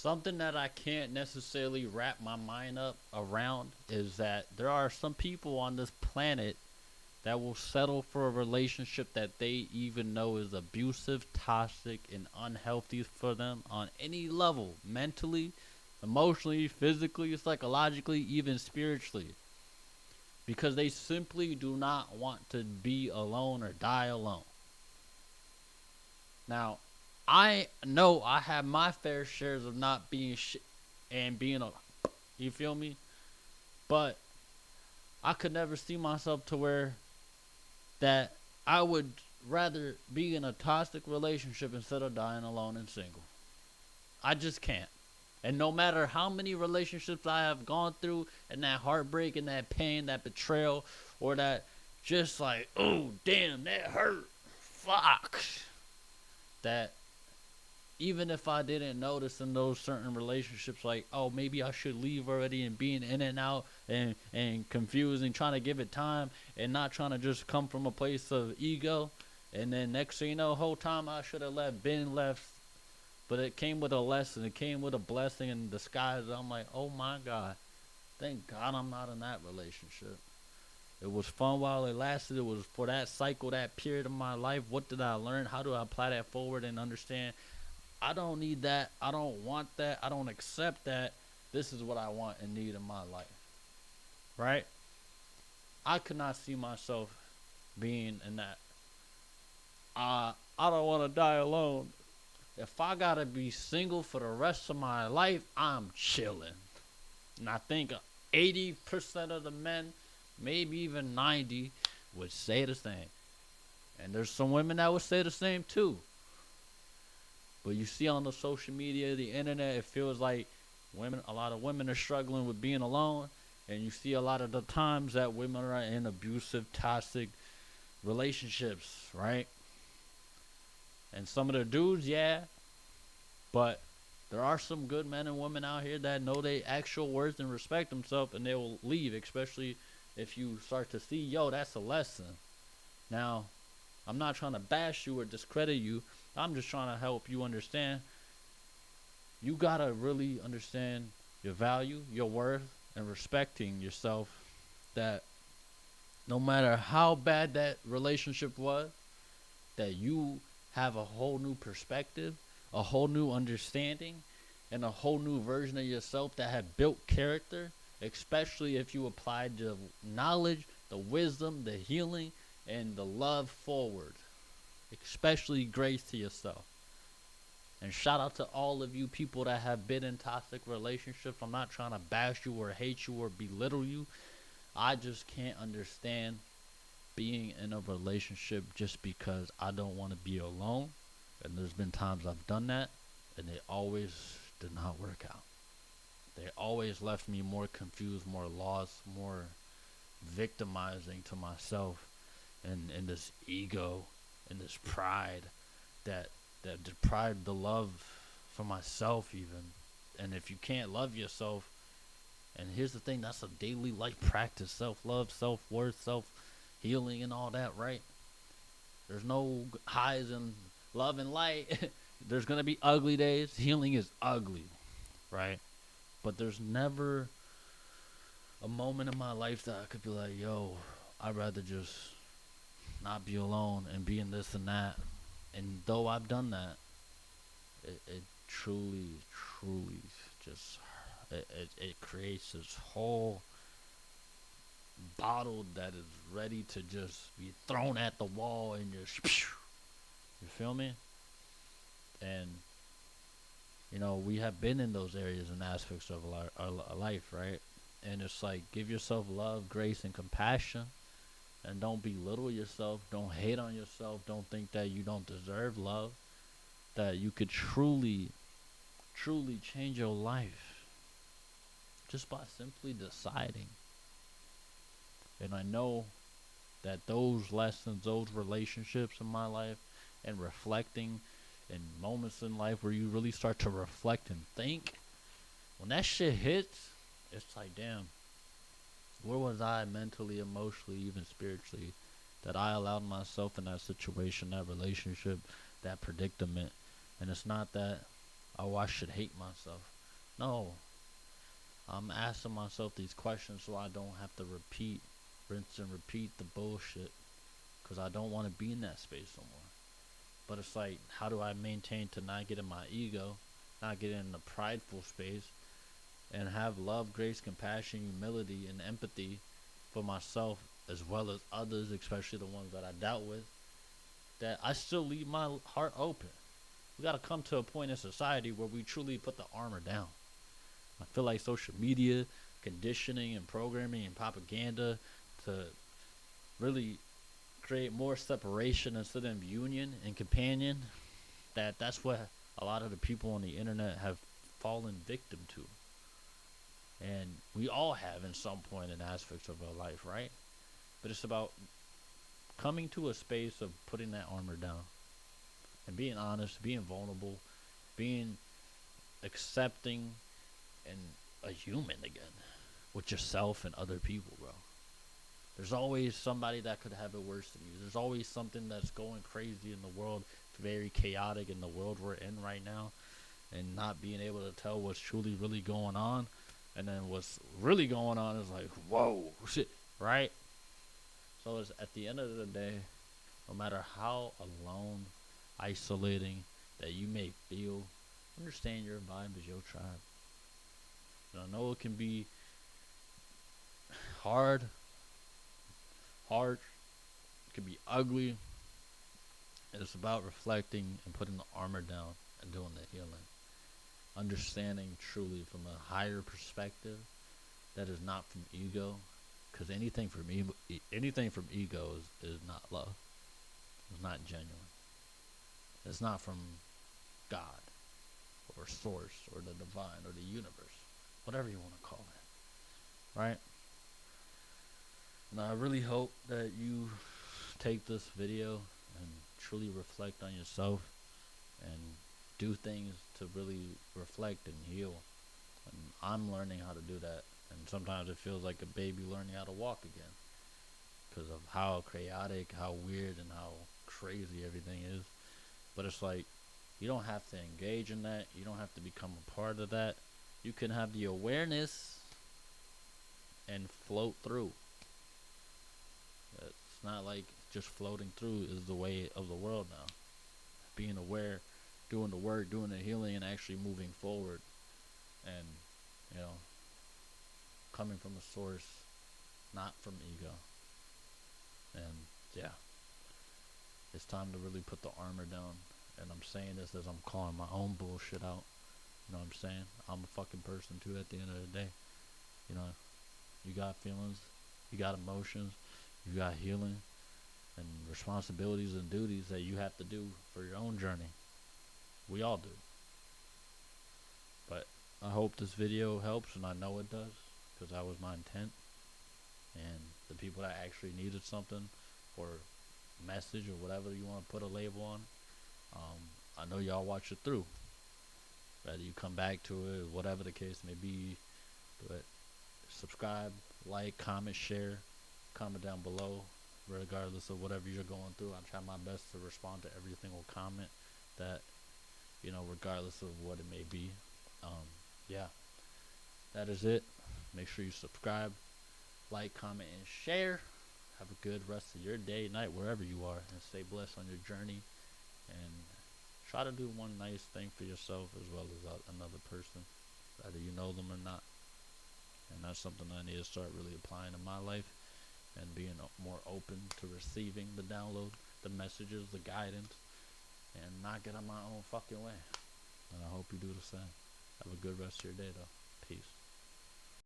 Something that I can't necessarily wrap my mind up around is that there are some people on this planet that will settle for a relationship that they even know is abusive, toxic, and unhealthy for them on any level, mentally, emotionally, physically, psychologically, even spiritually, because they simply do not want to be alone or die alone. Now, I know I have my fair shares of not being shit and being a, you feel me? But I could never see myself to where that I would rather be in a toxic relationship instead of dying alone and single. I just can't. And no matter how many relationships I have gone through, and that heartbreak and that pain, that betrayal, or that just like, oh, damn, that hurt. Fuck. That even if I didn't notice in those certain relationships, like, oh, maybe I should leave already, and being in and out and confused and trying to give it time and not trying to just come from a place of ego. And then next thing you know, whole time I should have been left. But it came with a lesson. It came with a blessing in disguise. I'm like, oh my God, thank God I'm not in that relationship. It was fun while it lasted. It was for that cycle, that period of my life. What did I learn? How do I apply that forward and understand I don't need that. I don't want that. I don't accept that. This is what I want and need in my life. Right? I could not see myself being in that. I don't want to die alone. If I gotta be single for the rest of my life, I'm chilling. And I think 80% of the men, maybe even 90, would say the same. And there's some women that would say the same too. But you see on the social media, the internet, it feels like a lot of women are struggling with being alone, and you see a lot of the times that women are in abusive, toxic relationships, right? And some of the dudes, yeah, but there are some good men and women out here that know their actual worth and respect themselves, and they will leave, especially if you start to see, yo, that's a lesson. Now, I'm not trying to bash you or discredit you. I'm just trying to help you understand. You gotta really understand your value, your worth, and respecting yourself. That no matter how bad that relationship was, that you have a whole new perspective, a whole new understanding, and a whole new version of yourself that have built character, especially if you applied the knowledge, the wisdom, the healing, and the love forward. Especially grace to yourself. And shout out to all of you people that have been in toxic relationships. I'm not trying to bash you or hate you or belittle you. I just can't understand being in a relationship just because I don't want to be alone. And there's been times I've done that, and they always did not work out. They always left me more confused, more lost, more victimizing to myself, and this ego and this pride that deprived the love for myself even. And if you can't love yourself, and here's the thing, that's a daily life practice: self-love, self-worth, self-healing, and all that, right? There's no highs in love and light. There's gonna be ugly days. Healing is ugly, right? But there's never a moment in my life that I could be like, yo, I'd rather just not be alone and be in this and that. And though I've done that, it truly, truly just it creates this whole bottle that is ready to just be thrown at the wall and just you feel me? And we have been in those areas and aspects of our life, right? And it's like, give yourself love, grace, and compassion, and don't belittle yourself. Don't hate on yourself. Don't think that you don't deserve love. That you could truly, truly change your life just by simply deciding. And I know that those lessons, those relationships in my life, and reflecting, and moments in life where you really start to reflect and think, when that shit hits, it's like, damn, where was I mentally, emotionally, even spiritually, that I allowed myself in that situation, that relationship, that predicament? And it's not that Oh, I should hate myself. No, I'm asking myself these questions so I don't have to rinse and repeat the bullshit. Because I don't want to be in that space no more. But it's like, how do I maintain to not get in my ego, not get in the prideful space, and have love, grace, compassion, humility, and empathy for myself as well as others, especially the ones that I dealt with, that I still leave my heart open. We got to come to a point in society where we truly put the armor down. I feel like social media, conditioning, and programming and propaganda to really create more separation instead of union and companion, that's what a lot of the people on the internet have fallen victim to. And we all have in some point in aspects of our life, right? But it's about coming to a space of putting that armor down and being honest, being vulnerable, being accepting and a human again with yourself and other people, bro. There's always somebody that could have it worse than you. There's always something that's going crazy in the world, very chaotic in the world we're in right now, and not being able to tell what's truly really going on. And then what's really going on is like, whoa, shit, right? So it's at the end of the day, no matter how alone, isolating that you may feel, understand your vibe is your tribe. And I know it can be hard, harsh, it can be ugly. It's about reflecting and putting the armor down and doing the healing. Understanding truly from a higher perspective that is not from ego, because anything from ego is not love. It's not genuine. It's not from God or source or the divine or the universe, whatever you want to call it, right? And I really hope that you take this video and truly reflect on yourself and do things to really reflect and heal. And I'm learning how to do that. And sometimes it feels like a baby learning how to walk again because of how chaotic, how weird, and how crazy everything is. But it's like, you don't have to engage in that. You don't have to become a part of that. You can have the awareness and float through. It's not like just floating through is the way of the world now. Being aware, doing the work, doing the healing, and actually moving forward. And, you know, coming from a source, not from ego. And, yeah, it's time to really put the armor down. And I'm saying this as I'm calling my own bullshit out. You know what I'm saying? I'm a fucking person too at the end of the day. You know, you got feelings, you got emotions, you got healing and responsibilities and duties that you have to do for your own journey. We all do. But I hope this video helps, and I know it does, because that was my intent. And the people that actually needed something or message or whatever you want to put a label on, I know y'all watch it through. Whether you come back to it, whatever the case may be. But subscribe, like, comment, share, comment down below, regardless of whatever you're going through. I try my best to respond to every single comment that, regardless of what it may be. Yeah, that is it. Make sure you subscribe, like, comment, and share. Have a good rest of your day, night, wherever you are, and stay blessed on your journey. And try to do one nice thing for yourself as well as another person, whether you know them or not. And that's something I need to start really applying in my life and being more open to receiving the download, the messages, the guidance, and not get in my own fucking way. And I hope you do the same. Have a good rest of your day, though. Peace.